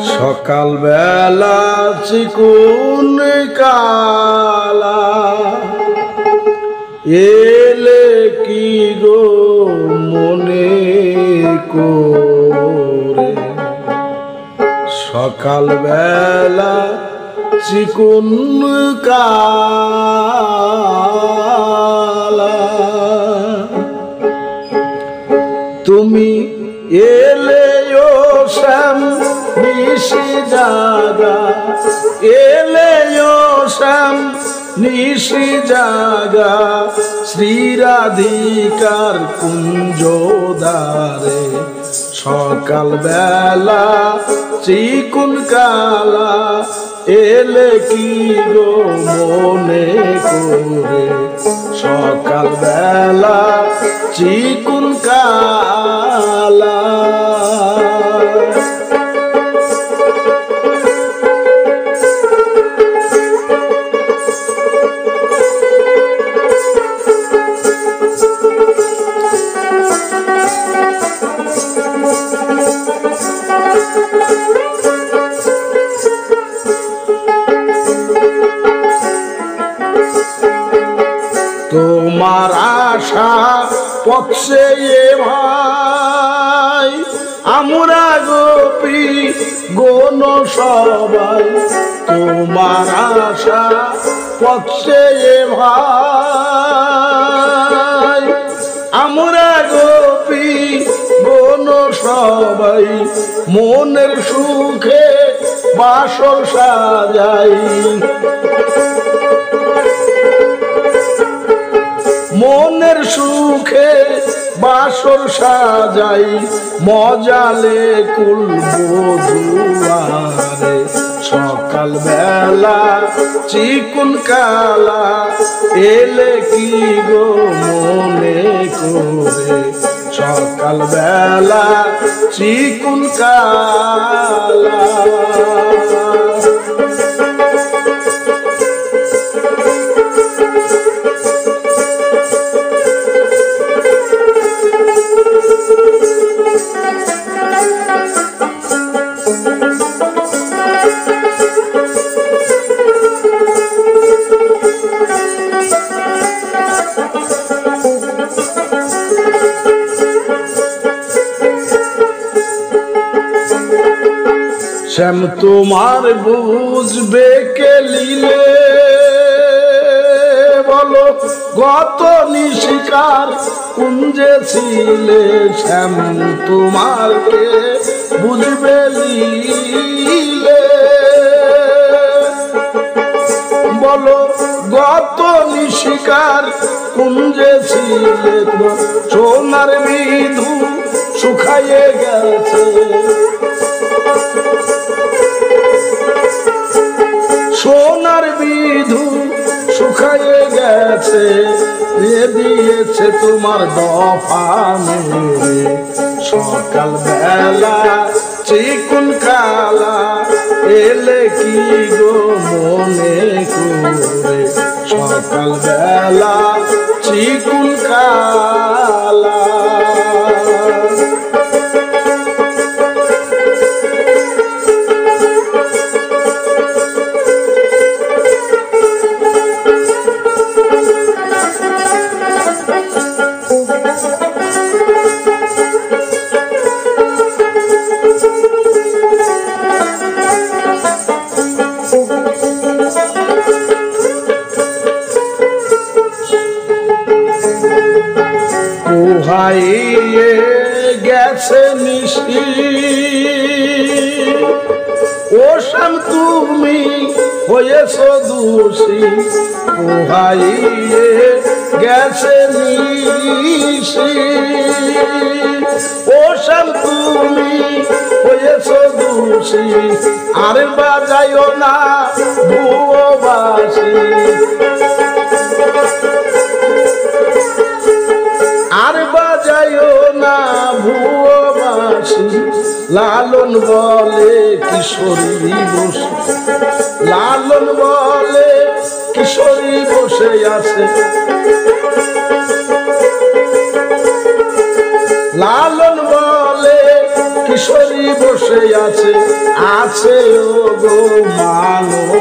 সকাল বেলা চিকুন কালা এলে কি গো মনে করে সকাল বেলা চিকুন কালা তুমি এলে ও শ্যাম নিশি জাগা এলে ও শ্যাম নিশি জাগা শ্রীরাধিকার কুঞ্জদারে সকাল বেলা চিকুন কালা এলে কি গো মনে করে সকাল বেলা চিকুন কালা তোমার আশা পথে ভাই আমরা গোপী গণ সবাই তোমার আশা পথে ভাই আমরা গোপী গণ সবাই মনের সুখে বাসর সাজাই মনের সুখে বাসর সাজাই মজালে কুলবধুয়ারে সকাল বেলা চিকুন কালা এলে কি গো মনে করে সকাল বেলা চিকুন কালা শ্যাম তোমার বুঝবে কে লিলে বলো গত নিশিকার কুঞ্জে ছিলে শ্যাম তোমার কে বুঝবে লিলে বলো গত নিশিকার কুঞ্জে ছিলে সোনার বিধু শুকাইয়ে গেছে সোনার বিধু শুকাইয়ে গেছে দিয়েছে তোমার দফা মেরে সকাল বেলা চিকুন কালা এলে কি গো মনে করে সকাল বেলা চিকুন কালা হাইয়ে গেছে নিশি ও শ্যাম তুমি হয়েছ দোষী হাইয়ে গেছে নিশি ও শ্যাম তুমি হয়েছ দোষী আর বাজাইও না ভুয়বাসী আর বাজাইও না ভুয়বাসী লালন বলে কিশোরী বসে লালন বলে কিশোরী বসে আছে আছে আছে ও গো মানব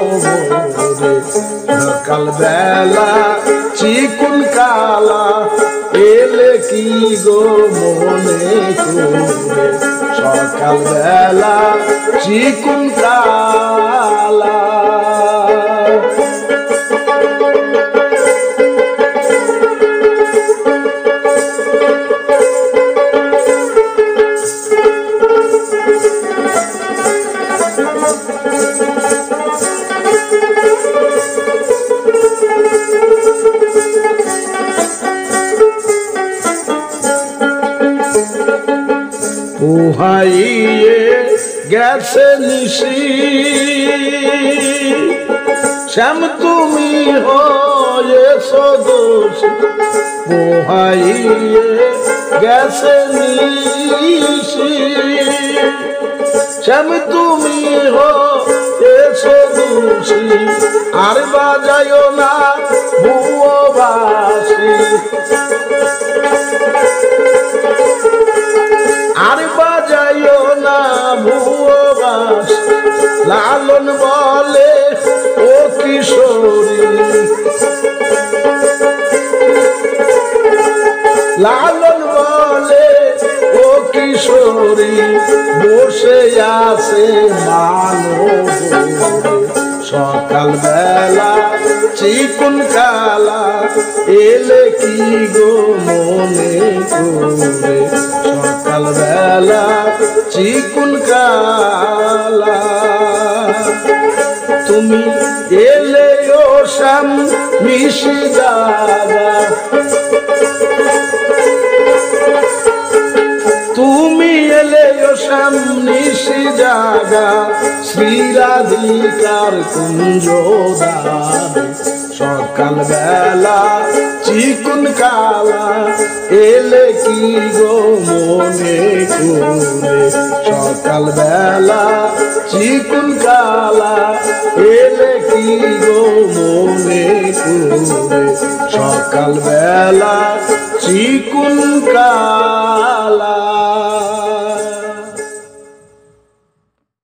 রে সকাল বেলা চিকুন কালা এলে কি গো মনে করে সকাল বেলা চিকুন কালা পোহাইয়ে গেছে নিশি শ্যাম তুমি হয়েছো দোষী পোহাইয়ে গেছে নিশি শ্যাম তুমি হয়েছো দোষী আর বাজায়ো না ভুয়ো বাঁশি আর বাজাইও না ভুয়ো বাঁশি লালন বলে ও কিশোরী লালন বলে ও কিশোরী বসে আছে মানব সকাল বেলা চিকুন কালা এলে কি গো মনে করে সকাল বেলা চিকুন কালা তুমি এলে ও শ্যাম মিশি দাদা তুমি এলে ও শ্যাম নিশি জাগা শ্রীরাধিকার কুঞ্জ দ্বারে সকাল বেলা চিকুন কালা এলে কি গো মনে করে সকাল বেলা চিকুন কালা এলে কি গো মনে করে সকাল বেলা চিকুন কালা